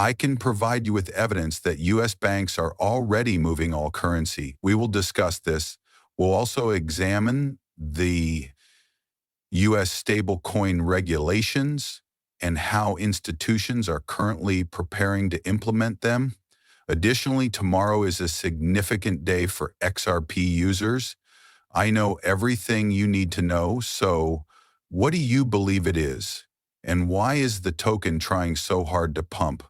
I can provide you with evidence that U.S. banks are already moving all currency. We will discuss this. We'll also examine the U.S. stablecoin regulations and how institutions are currently preparing to implement them. Additionally, tomorrow is a significant day for XRP users. I know everything you need to know, so what do you believe it is? And why is the token trying so hard to pump?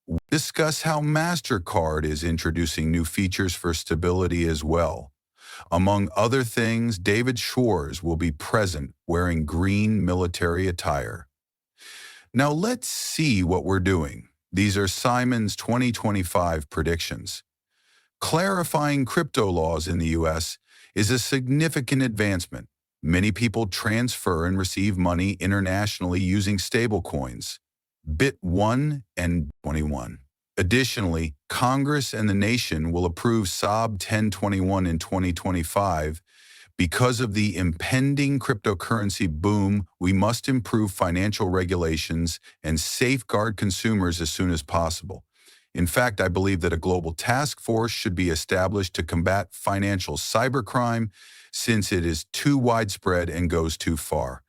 We'll discuss how MasterCard is introducing new features for stability as well. Among other things, David Schwartz will be present wearing green military attire. Now let's see what we're doing. These are Simon's 2025 predictions. Clarifying crypto laws in the U.S. is a significant advancement. Many people transfer and receive money internationally using stablecoins, Bit1 and 21. Additionally, Congress and the nation will approve SAB 1021 in 2025. Because of the impending cryptocurrency boom, we must improve financial regulations and safeguard consumers as soon as possible. In fact, I believe that a global task force should be established to combat financial cybercrime since it is too widespread and goes too far.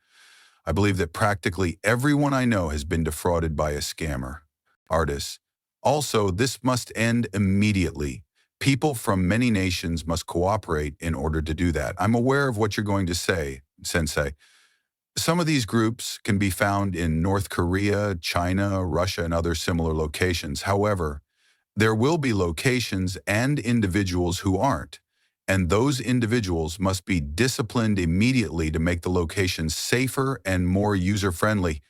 I believe that practically everyone I know has been defrauded by a scammer. Artists. Also, this must end immediately. People from many nations must cooperate in order to do that. I'm aware of what you're going to say, Sensei. Some of these groups can be found in North Korea, China, Russia, and other similar locations. However, there will be locations and individuals who aren't, and those individuals must be disciplined immediately to make the locations safer and more user-friendly.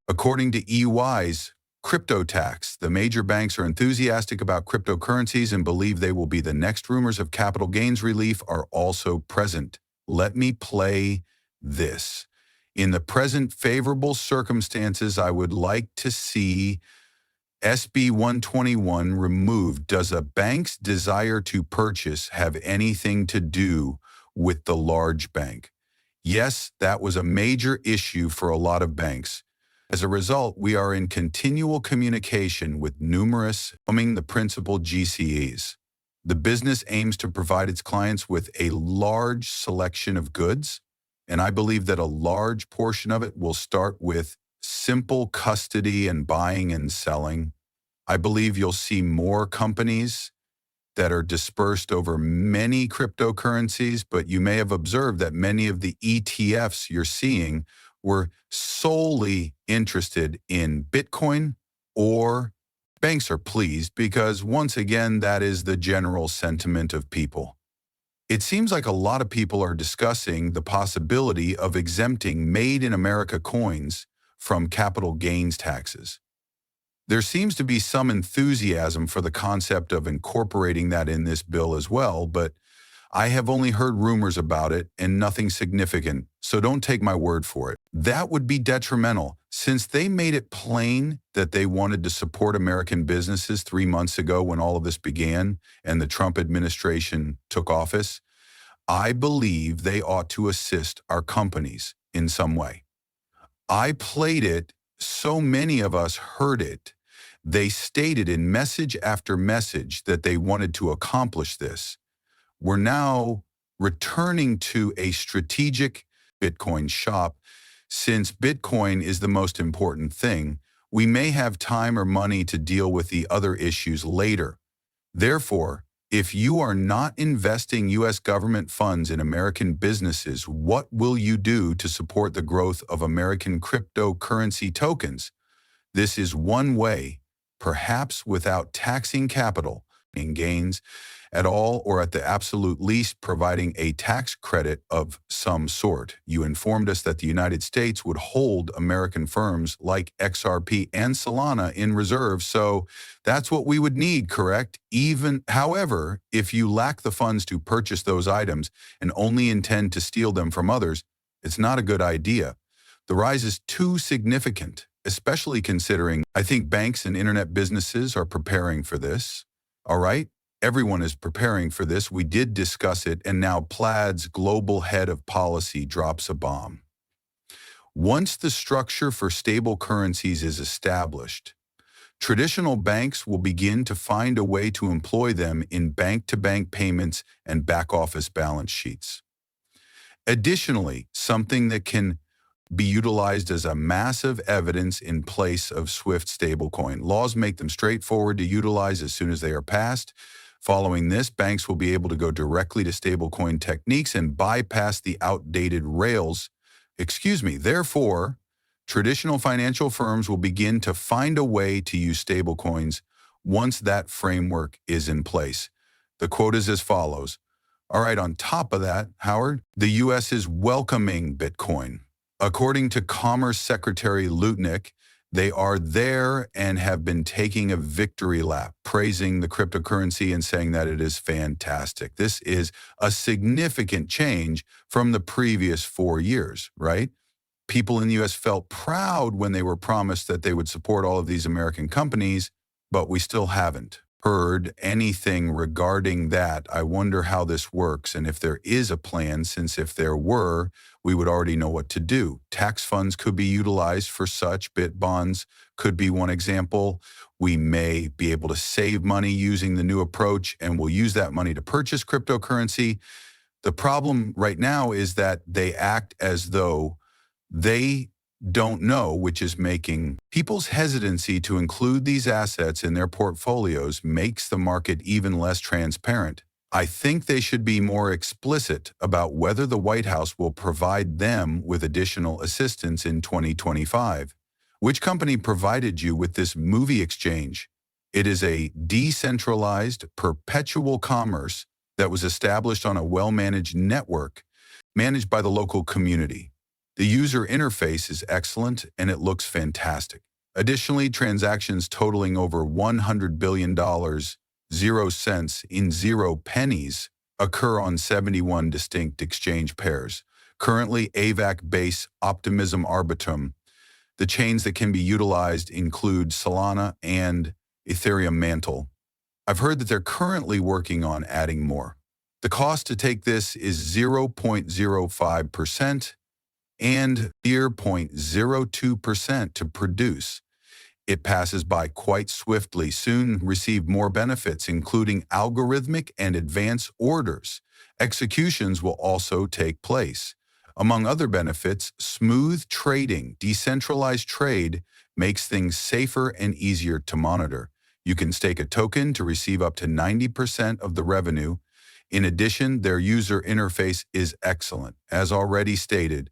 According to EY's crypto tax, the major banks are enthusiastic about cryptocurrencies and believe they will be the next. Rumors of capital gains relief are also present. Let me play this. In the present favorable circumstances, I would like to see SB 121 removed. Does a bank's desire to purchase have anything to do with the large bank? Yes, that was a major issue for a lot of banks. As a result, we are in continual communication with numerous, among the principal GCEs. The business aims to provide its clients with a large selection of goods, and I believe that a large portion of it will start with simple custody and buying and selling. I believe you'll see more companies that are dispersed over many cryptocurrencies, but you may have observed that many of the ETFs you're seeing were solely interested in Bitcoin, or banks are pleased because, once again, that is the general sentiment of people. It seems like a lot of people are discussing the possibility of exempting Made in America coins from capital gains taxes. There seems to be some enthusiasm for the concept of incorporating that in this bill as well, but I have only heard rumors about it and nothing significant, so don't take my word for it. That would be detrimental, since they made it plain that they wanted to support American businesses 3 months ago when all of this began and the Trump administration took office. I believe they ought to assist our companies in some way. I played it, so many of us heard it. They stated in message after message that they wanted to accomplish this. We're now returning to a strategic Bitcoin shop. Since Bitcoin is the most important thing, we may have time or money to deal with the other issues later. Therefore, if you are not investing U.S. government funds in American businesses, what will you do to support the growth of American cryptocurrency tokens? This is one way, perhaps without taxing capital gains at all, or at the absolute least providing a tax credit of some sort. You informed us that the United States would hold American firms like XRP and Solana in reserve, so that's what we would need, correct? However, if you lack the funds to purchase those items and only intend to steal them from others, it's not a good idea. The rise is too significant, especially considering I think banks and internet businesses are preparing for this. All right? Everyone is preparing for this. We did discuss it, and now Plaid's global head of policy drops a bomb. Once the structure for stable currencies is established, Traditional banks will begin to find a way to employ them in bank-to-bank payments and back-office balance sheets. Additionally, something that can be utilized as a massive evidence in place of SWIFT stablecoin. Laws make them straightforward to utilize as soon as they are passed. Following this, banks will be able to go directly to stablecoin techniques and bypass the outdated rails. Therefore, traditional financial firms will begin to find a way to use stablecoins once that framework is in place. The quote is as follows. All right, on top of that, Howard, the U.S. is welcoming Bitcoin. According to Commerce Secretary Lutnick, they are there and have been taking a victory lap, praising the cryptocurrency and saying that it is fantastic. This is a significant change from the previous 4 years, right? People in the U.S. felt proud when they were promised that they would support all of these American companies, but we still haven't heard anything regarding that. I wonder how this works and if there is a plan, since if there were, we would already know what to do. Tax funds could be utilized for such. Bit bonds could be one example. We may be able to save money using the new approach, and we'll use that money to purchase cryptocurrency. The problem right now is that they act as though they don't know, which is making people's hesitancy to include these assets in their portfolios makes the market even less transparent. I think they should be more explicit about whether the White House will provide them with additional assistance in 2025. Which company provided you with this movie exchange? It is a decentralized, perpetual commerce that was established on a well-managed network, managed by the local community. The user interface is excellent and it looks fantastic. Additionally, transactions totaling over $100 billion, 0 cents in 0 pennies, occur on 71 distinct exchange pairs. Currently, AVAC Base, Optimism Arbitrum. The chains that can be utilized include Solana and Ethereum Mantle. I've heard that they're currently working on adding more. The cost to take this is 0.05%. and 0.02% to produce. It passes by quite swiftly, soon receive more benefits, including algorithmic and advanced orders. Executions will also take place. Among other benefits, smooth trading, decentralized trade makes things safer and easier to monitor. You can stake a token to receive up to 90% of the revenue. In addition, their user interface is excellent. As already stated,